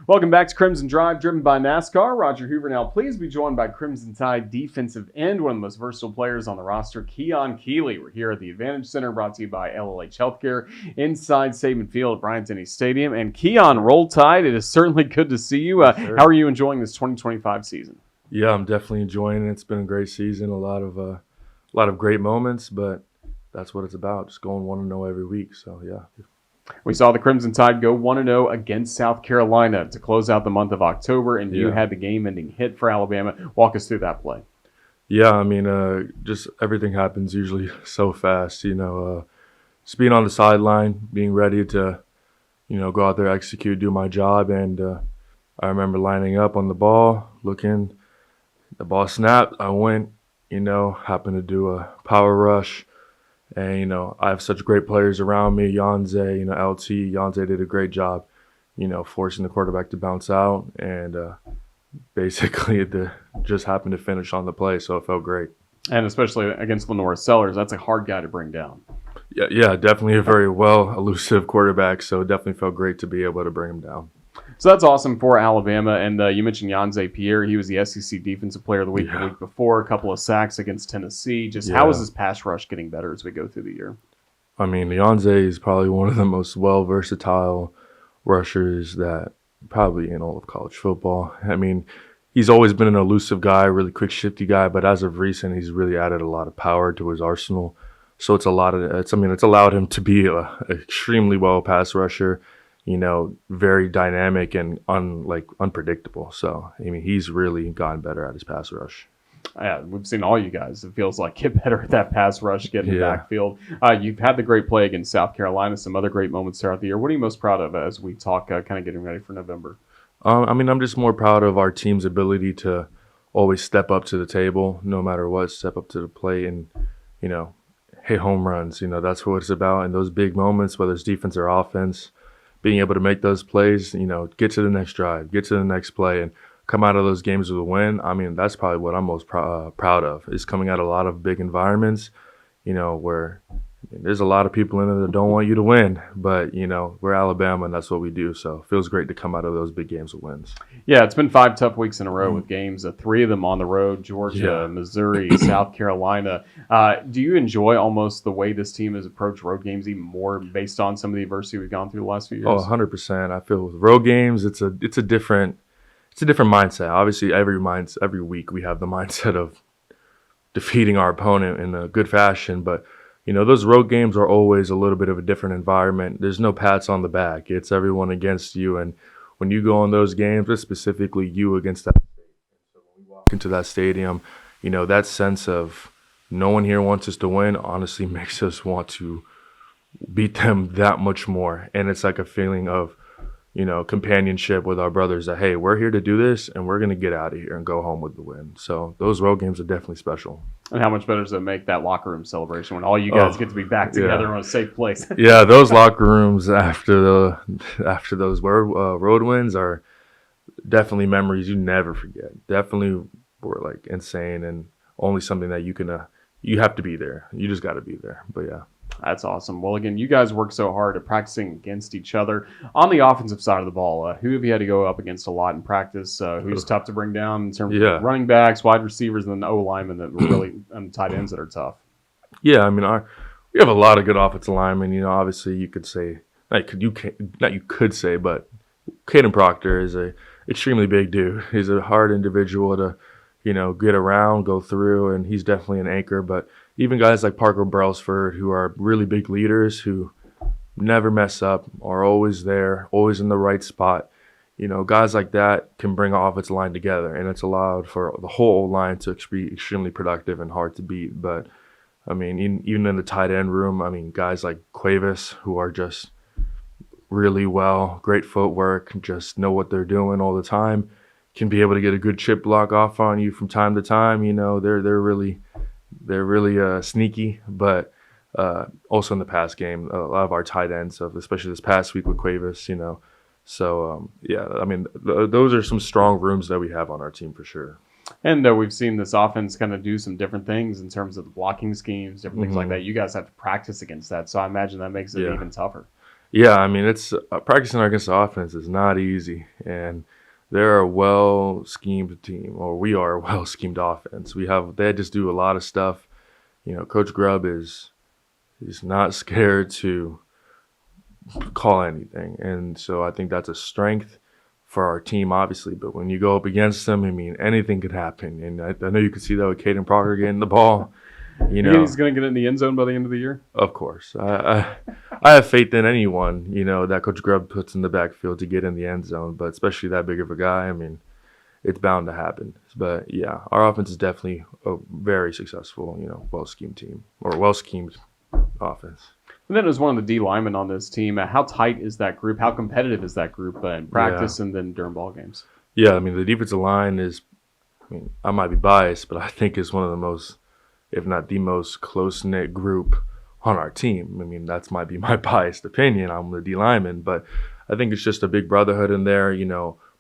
Welcome back to Crimson Drive, driven by NASCAR. Roger Hoover now pleased to be joined by Crimson Tide defensive end, one of the most versatile players on the roster, Keeley. We're here at the Advantage Center, brought to you by LLH Healthcare, inside Saban Field at Bryant-Denny Stadium. And Keon, roll tide. It is certainly good to see you. How are you enjoying this 2025 season? Yeah, I'm definitely enjoying it. It's been a great season, a lot of great moments, but that's what it's about, just going 1-0 every week. So, yeah. We saw the Crimson Tide go 1-0 against South Carolina to close out the month of October, and you had the game-ending hit for Alabama. Walk us through that play. Yeah, I mean, just everything happens usually so fast. Just being on the sideline, being ready to, go out there, execute, do my job. And I remember lining up on the ball, looking, the ball snapped. I went, happened to do a power rush. And, I have such great players around me, Yanze, LT. Yanze did a great job, forcing the quarterback to bounce out. And basically it just happened to finish on the play, so it felt great. And especially against Lenora Sellers, that's a hard guy to bring down. Yeah, definitely a very elusive quarterback, so it definitely felt great to be able to bring him down. So that's awesome for Alabama. And you mentioned Yanze Pierre. He was the SEC Defensive Player of the Week the week before, a couple of sacks against Tennessee. How is his pass rush getting better as we go through the year? I mean, Yanze is probably one of the most versatile rushers that probably in all of college football. I mean, he's always been an elusive guy, really quick, shifty guy, but as of recent, he's really added a lot of power to his arsenal. So it's allowed him to be an extremely pass rusher. Very dynamic and unpredictable. So, I mean, he's really gotten better at his pass rush. Yeah, we've seen all you guys, it feels like, get better at that pass rush, get in the backfield. You've had the great play against South Carolina, some other great moments throughout the year. What are you most proud of as we talk kind of getting ready for November? I'm just more proud of our team's ability to always step up to the table, no matter what, step up to the plate and, hit home runs. That's what it's about. And those big moments, whether it's defense or offense, being able to make those plays, get to the next drive, get to the next play, and come out of those games with a win. I mean, that's probably what I'm most proud of, is coming out of a lot of big environments, where there's a lot of people in there that don't want you to win. But, we're Alabama, and that's what we do. So it feels great to come out of those big games with wins. Yeah, it's been 5 tough weeks in a row with games, 3 of them on the road, Georgia, Missouri, South Carolina. Do you enjoy almost the way this team has approached road games even more based on some of the adversity we've gone through the last few years? Oh, 100%. I feel with road games, it's a different mindset. Obviously, every week we have the mindset of defeating our opponent in a good fashion, but those road games are always a little bit of a different environment. There's no pats on the back. It's everyone against you. And when you go in those games, it's specifically you against that state. So when we walk into that stadium, that sense of no one here wants us to win honestly makes us want to beat them that much more. And it's like a feeling of, companionship with our brothers that, hey, we're here to do this and we're going to get out of here and go home with the win. So those road games are definitely special. And how much better does it make that locker room celebration when all you guys get to be back together in a safe place? Yeah, those locker rooms after those road wins are definitely memories you never forget. Definitely were insane and only something that you have to be there. You just got to be there. But yeah. That's awesome. Well, again, you guys work so hard at practicing against each other. On the offensive side of the ball, who have you had to go up against a lot in practice? Who's tough to bring down in terms of running backs, wide receivers, and then O-linemen that really and tight ends that are tough? Yeah, I mean, we have a lot of good offensive linemen. Obviously, you could say but Caden Proctor is a extremely big dude. He's a hard individual to get around, go through, and he's definitely an anchor. But even guys like Parker Brailsford, who are really big leaders, who never mess up, are always there, always in the right spot. Guys like that can bring our offensive line together, and it's allowed for the whole line to be extremely productive and hard to beat. But, I mean, even in the tight end room, I mean, guys like Cuevas, who are just really great footwork, just know what they're doing all the time, can be able to get a good chip block off on you from time to time. They're really sneaky, but also in the pass game, a lot of our tight ends, especially this past week with Cuevas, So, I mean, those are some strong rooms that we have on our team for sure. And we've seen this offense kind of do some different things in terms of the blocking schemes, different things like that. You guys have to practice against that, so I imagine that makes it even tougher. Yeah, I mean, it's practicing against the offense is not easy, and they're a well schemed team, or we are a well schemed offense. They just do a lot of stuff. Coach Grubb is not scared to call anything, and so I think that's a strength for our team, obviously. But when you go up against them, I mean, anything could happen, and I know you could see that with Caden Proctor getting the ball. You You think know, he's going to get in the end zone by the end of the year? of course, I have faith in anyone that Coach Grubb puts in the backfield to get in the end zone, but especially that big of a guy. I mean, it's bound to happen. But yeah, our offense is definitely a very successful, well schemed team or well schemed offense. And then as one of the D linemen on this team, how tight is that group? How competitive is that group in practice and then during ball games? Yeah, I mean, the defensive line is, I mean, I might be biased, but I think is one of the most, if not the most close-knit group on our team. I mean, that might be my biased opinion. I'm the D lineman, but I think it's just a big brotherhood in there,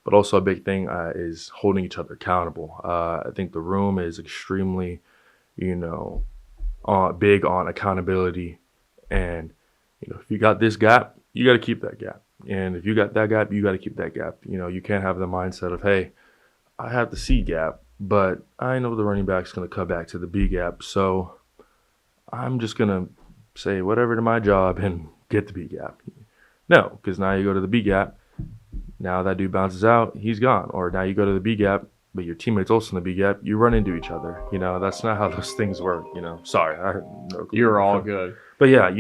but also a big thing is holding each other accountable. I think the room is extremely, big on accountability. And, if you got this gap, you got to keep that gap. And if you got that gap, you got to keep that gap. You can't have the mindset of, hey, I have the C gap, but I know the running back's going to come back to the B gap. So I'm just going to say whatever to my job and get the B gap. No, because now you go to the B gap. Now that dude bounces out, he's gone. Or now you go to the B gap, but your teammate's also in the B gap. You run into each other. That's not how those things work. Sorry, I heard no. You're all good. But yeah,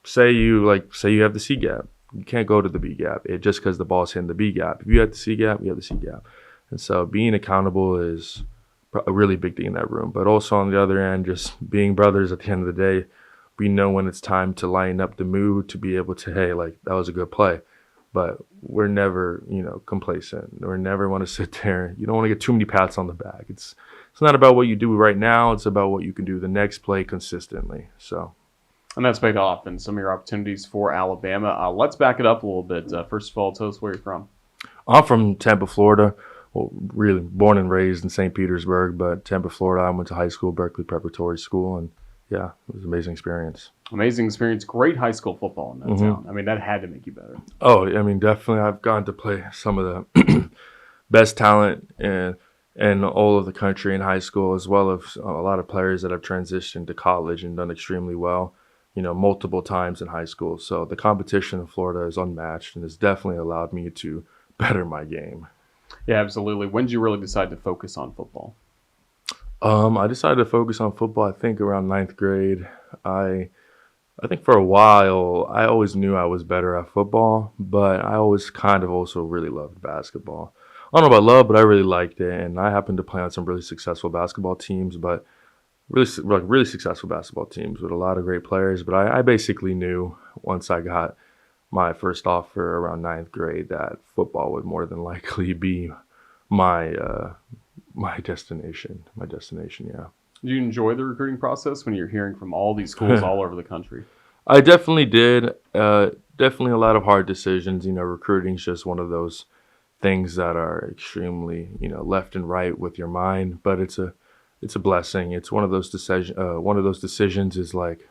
say you have the C gap. You can't go to the B gap just because the ball's hitting the B gap. If you have the C gap, you have the C gap. And so being accountable is a really big thing in that room. But also on the other end, just being brothers at the end of the day, we know when it's time to line up the mood to be able to, hey, like, that was a good play. But we're never, complacent. We never want to sit there. You don't want to get too many pats on the back. It's not about what you do right now. It's about what you can do the next play consistently. So. And that's paid off in some of your opportunities for Alabama. Let's back it up a little bit. First of all, tell us where you're from. I'm from Tampa, Florida. Well, really born and raised in St. Petersburg, but Tampa, Florida. I went to high school, Berkeley Preparatory School, and yeah, it was an amazing experience. Amazing experience. Great high school football in that town. I mean, that had to make you better. Oh, I mean, definitely. I've gotten to play some of the best talent in all of the country in high school, as well as a lot of players that have transitioned to college and done extremely well, multiple times in high school. So the competition in Florida is unmatched and has definitely allowed me to better my game. Yeah, absolutely. When did you really decide to focus on football? I decided to focus on football, I think, around ninth grade. I think for a while, I always knew I was better at football, but I always kind of also really loved basketball. I don't know about love, but I really liked it, and I happened to play on some really successful basketball teams, but really successful basketball teams with a lot of great players. But I basically knew once I got my first offer around ninth grade that football would more than likely be my destination. Yeah. Do you enjoy the recruiting process when you're hearing from all these schools all over the country? I definitely did. Definitely a lot of hard decisions. Recruiting is just one of those things that are extremely, left and right with your mind. But it's a blessing. It's one of those decisions is like,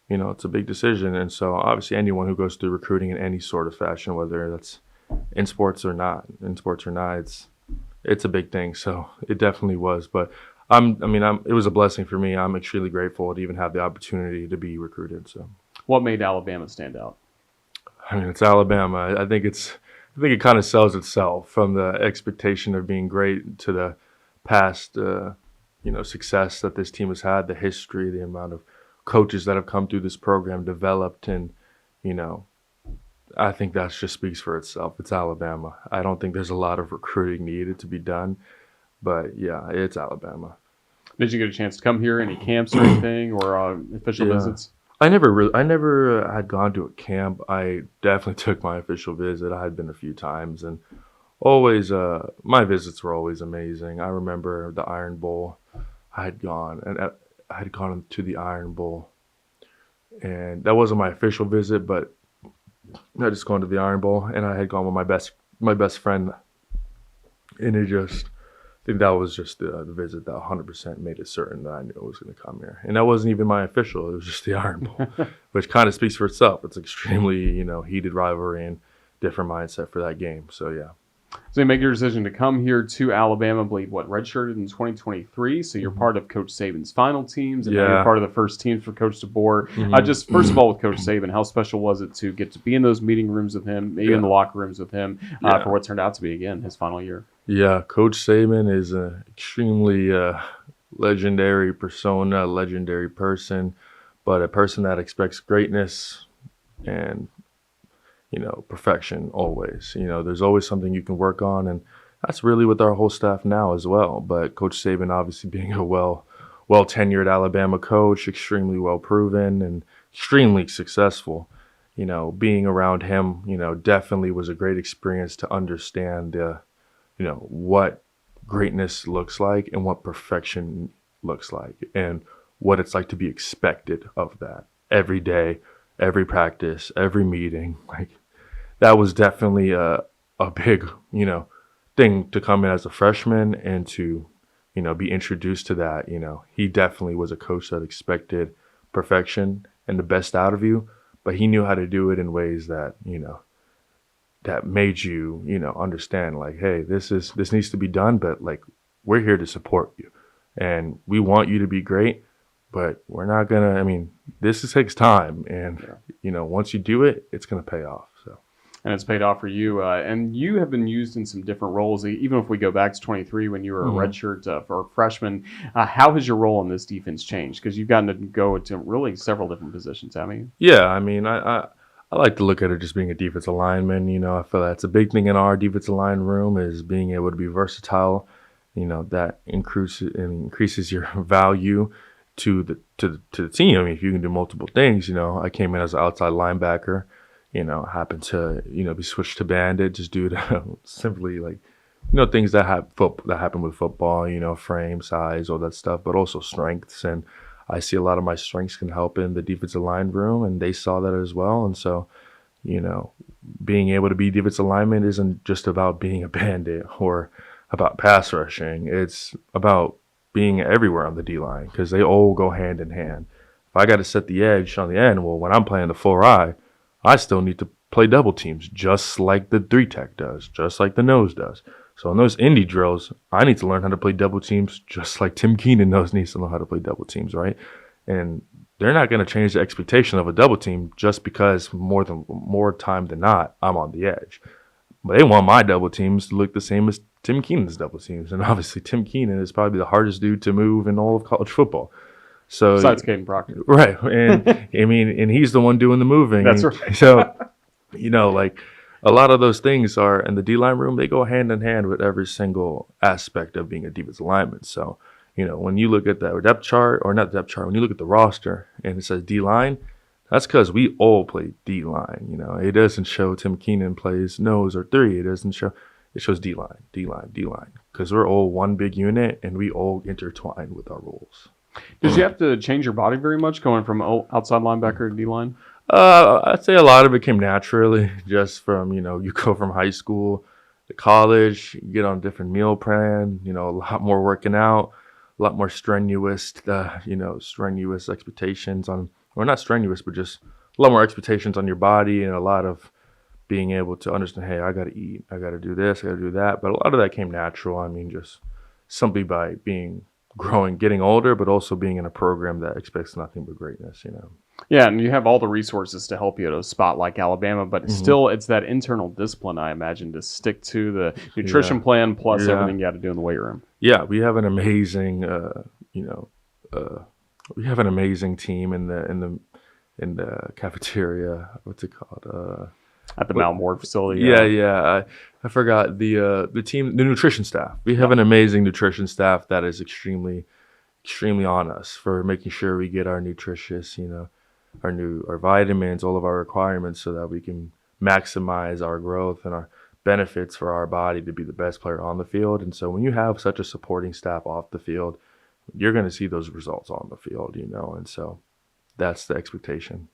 it's a big decision. And so obviously anyone who goes through recruiting in any sort of fashion, whether that's in sports or not, it's a big thing. So it definitely was. But it was a blessing for me. I'm extremely grateful to even have the opportunity to be recruited. So, what made Alabama stand out? I mean, it's Alabama. I think it kind of sells itself from the expectation of being great to the past, success that this team has had, the history, the amount of coaches that have come through this program, developed, and I think that just speaks for itself. It's Alabama. I don't think there's a lot of recruiting needed to be done. But yeah, it's Alabama. Did you get a chance to come here? Any camps or anything, or official visits? I never had gone to a camp. I definitely took my official visit. I had been a few times, and always my visits were always amazing. I remember the Iron Bowl. I had gone to the Iron Bowl, and that wasn't my official visit, but I just gone to the Iron Bowl, and I had gone with my best friend, and it just think that was just the visit that 100% made it certain that I knew I was going to come here. And that wasn't even my official. It was just the Iron Bowl, which kind of speaks for itself. It's extremely, heated rivalry and different mindset for that game. So, yeah. So you make your decision to come here to Alabama, I believe, redshirted in 2023. So you're part of Coach Saban's final teams, and now you're part of the first teams for Coach DeBoer. Just first of all, with Coach Saban, how special was it to get to be in those meeting rooms with him, maybe in the locker rooms with him, for what turned out to be, again, his final year? Yeah, Coach Saban is an extremely legendary persona, legendary person, but a person that expects greatness and perfection always. There's always something you can work on, and that's really with our whole staff now as well. But Coach Saban, obviously being a well tenured Alabama coach, extremely well proven and extremely successful. Being around him, definitely was a great experience to understand, what greatness looks like and what perfection looks like, and what it's like to be expected of that every day, every practice, every meeting. Like, that was definitely a big, thing to come in as a freshman and to, be introduced to that. He definitely was a coach that expected perfection and the best out of you, but he knew how to do it in ways that, that made you, understand, like, hey, this needs to be done, but like, we're here to support you and we want you to be great, but we're not gonna, this takes time. And, once you do it, it's going to pay off. So. And it's paid off for you. And you have been used in some different roles, even if we go back to 23 when you were a redshirt for a freshman. How has your role in this defense changed? Because you've gotten to go to really several different positions, haven't you? Yeah, I like to look at it just being a defensive lineman. I feel that's a big thing in our defensive line room is being able to be versatile. That increases your value to the team. If you can do multiple things, I came in as an outside linebacker. Happened to, be switched to bandit just due to simply like, things that happen with football, frame, size, all that stuff, but also strengths. And I see a lot of my strengths can help in the defensive line room, and they saw that as well. And so, being able to be defensive lineman isn't just about being a bandit or about pass rushing. It's about being everywhere on the D-line because they all go hand in hand. If I got to set the edge on the end, well, when I'm playing the 4-eye, I still need to play double teams just like the 3-tech does, just like the nose does. So in those indie drills, I need to learn how to play double teams just like Tim Keeon needs to learn how to play double teams, right? And they're not going to change the expectation of a double team just because more time than not, I'm on the edge. But they want my double teams to look the same as Tim Keenan's double teams. And obviously Tim Keeon is probably the hardest dude to move in all of college football. So, besides Caden Proctor. Right. And and he's the one doing the moving. That's right. So, like a lot of those things are in the D-line room, they go hand in hand with every single aspect of being a defensive lineman. So, when you look at the depth chart, or not depth chart, when you look at the roster and it says D-line, that's because we all play D-line. It doesn't show Tim Keeon plays nose or 3. It shows D-line, D-line, D-line. Because we're all one big unit and we all intertwine with our roles. Did you have to change your body very much going from outside linebacker to D-line? I'd say a lot of it came naturally just from, you go from high school to college, you get on a different meal plan, a lot more working out, a lot more strenuous expectations on, or not strenuous, but just a lot more expectations on your body and a lot of being able to understand, hey, I got to eat, I got to do this, I got to do that. But a lot of that came natural. Just simply by growing, getting older, but also being in a program that expects nothing but greatness, Yeah, and you have all the resources to help you at a spot like Alabama, but still it's that internal discipline, I imagine, to stick to the nutrition plan plus everything you got to do in the weight room. Yeah, we have an amazing, team in the cafeteria. What's it called? At the Mount Ward facility. Yeah. I forgot the team, the nutrition staff. We have an amazing nutrition staff that is extremely, extremely on us for making sure we get our nutritious, our vitamins, all of our requirements, so that we can maximize our growth and our benefits for our body to be the best player on the field. And so when you have such a supporting staff off the field, you're going to see those results on the field, and so that's the expectation.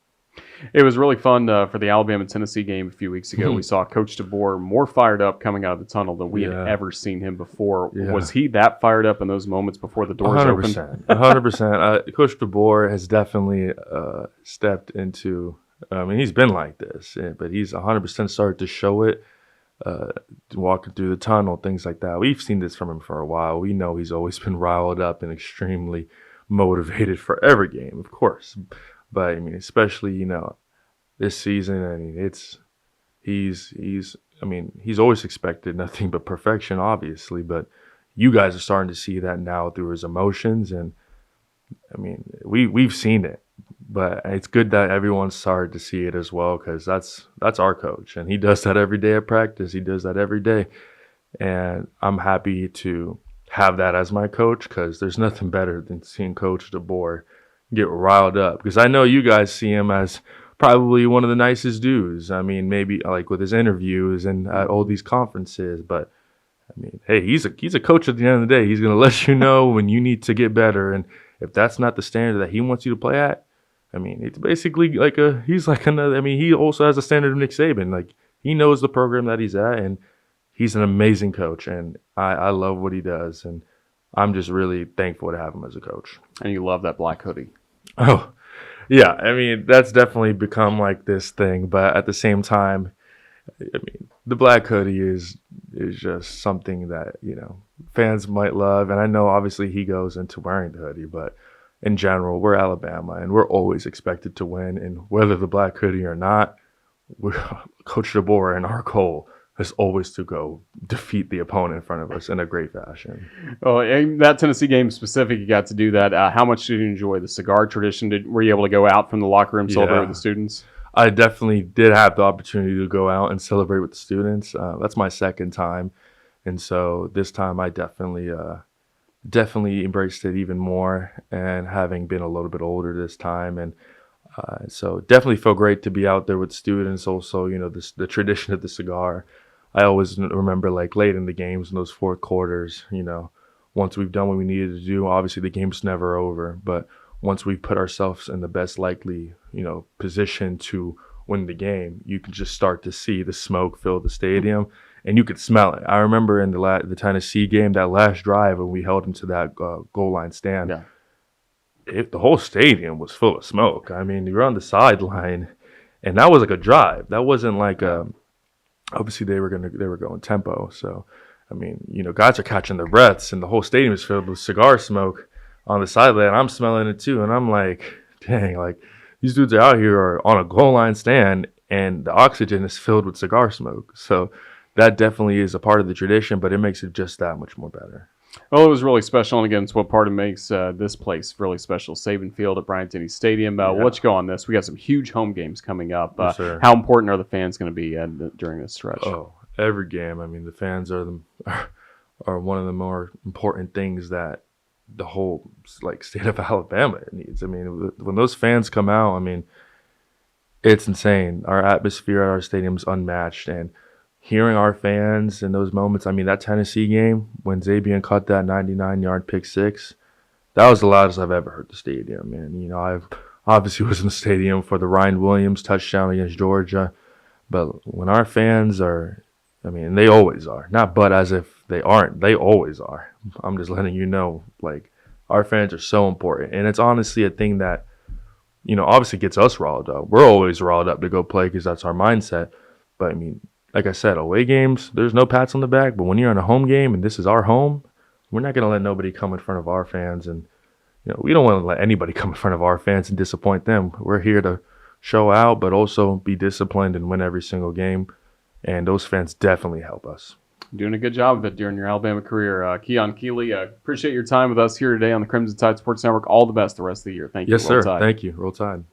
It was really fun for the Alabama-Tennessee game a few weeks ago. We saw Coach DeBoer more fired up coming out of the tunnel than we had ever seen him before. Yeah. Was he that fired up in those moments before the doors opened? 100%. Coach DeBoer has definitely stepped into. I mean, he's been like this, but he's 100% started to show it. Walking through the tunnel, things like that. We've seen this from him for a while. We know he's always been riled up and extremely motivated for every game, of course. But I mean, especially this season. I mean, he's always expected nothing but perfection, obviously. But you guys are starting to see that now through his emotions, and I mean, we've seen it. But it's good that everyone's started to see it as well, because that's our coach, and he does that every day at practice. He does that every day, and I'm happy to have that as my coach, because there's nothing better than seeing Coach DeBoer get riled up, because I know you guys see him as probably one of the nicest dudes. I mean, maybe like with his interviews and at all these conferences, but I mean, hey, he's a coach at the end of the day. He's going to let you know when you need to get better, and if that's not the standard that he wants you to play at, I mean, it's basically like he's like another. I mean, he also has a standard of Nick Saban. Like, he knows the program that he's at, and he's an amazing coach, and I love what he does, and I'm just really thankful to have him as a coach. And you love that black hoodie. Oh, yeah. I mean, that's definitely become like this thing, but at the same time, I mean, the black hoodie is just something that fans might love, and I know obviously he goes into wearing the hoodie, but in general, we're Alabama, and we're always expected to win. And whether the black hoodie or not, Coach DeBoer and our goal is always to go defeat the opponent in front of us in a great fashion. Oh, and that Tennessee game specific, you got to do that. How much did you enjoy the cigar tradition? Were you able to go out from the locker room, celebrate with the students? I definitely did have the opportunity to go out and celebrate with the students. That's my second time, and so this time I definitely embraced it even more, and having been a little bit older this time, and so definitely felt great to be out there with students. Also, the tradition of the cigar. I always remember, like, late in the games in those fourth quarters, once we've done what we needed to do, obviously the game's never over, but once we put ourselves in the best likely position to win the game, you can just start to see the smoke fill the stadium. And you could smell it. I remember in the Tennessee game, that last drive when we held them to that goal line stand, the whole stadium was full of smoke. I mean, you were on the sideline, and that was like a drive. That wasn't like obviously they were going tempo. So, I mean, guys are catching their breaths, and the whole stadium is filled with cigar smoke on the sideline. I'm smelling it too, and I'm like, dang, like these dudes are out here are on a goal line stand, and the oxygen is filled with cigar smoke. So that definitely is a part of the tradition, but it makes it just that much more better. Well, it was really special, and again, it's what part of makes this place really special. Saban Field at Bryant-Denny Stadium. We'll let you go on this. We got some huge home games coming up. Yes, how important are the fans going to be during this stretch? Oh, every game. I mean, the fans are one of the more important things that the whole state of Alabama needs. I mean, when those fans come out, I mean, it's insane. Our atmosphere at our stadium is unmatched, and hearing our fans in those moments, I mean, that Tennessee game when Zabian caught that 99-yard pick six, that was the loudest I've ever heard the stadium. And, I've obviously was in the stadium for the Ryan Williams touchdown against Georgia. But when our fans are, I mean, they always are. Not but as if they aren't. They always are. I'm just letting you know, our fans are so important. And it's honestly a thing that, obviously gets us riled up. We're always riled up to go play because that's our mindset. But, I mean, like I said, away games, there's no pats on the back. But when you're in a home game and this is our home, we're not going to let nobody come in front of our fans. And, we don't want to let anybody come in front of our fans and disappoint them. We're here to show out, but also be disciplined and win every single game. And those fans definitely help us. Doing a good job of it during your Alabama career. Keon, Keeley, appreciate your time with us here today on the Crimson Tide Sports Network. All the best the rest of the year. Thank you. Yes, sir. Thank you. Roll Tide.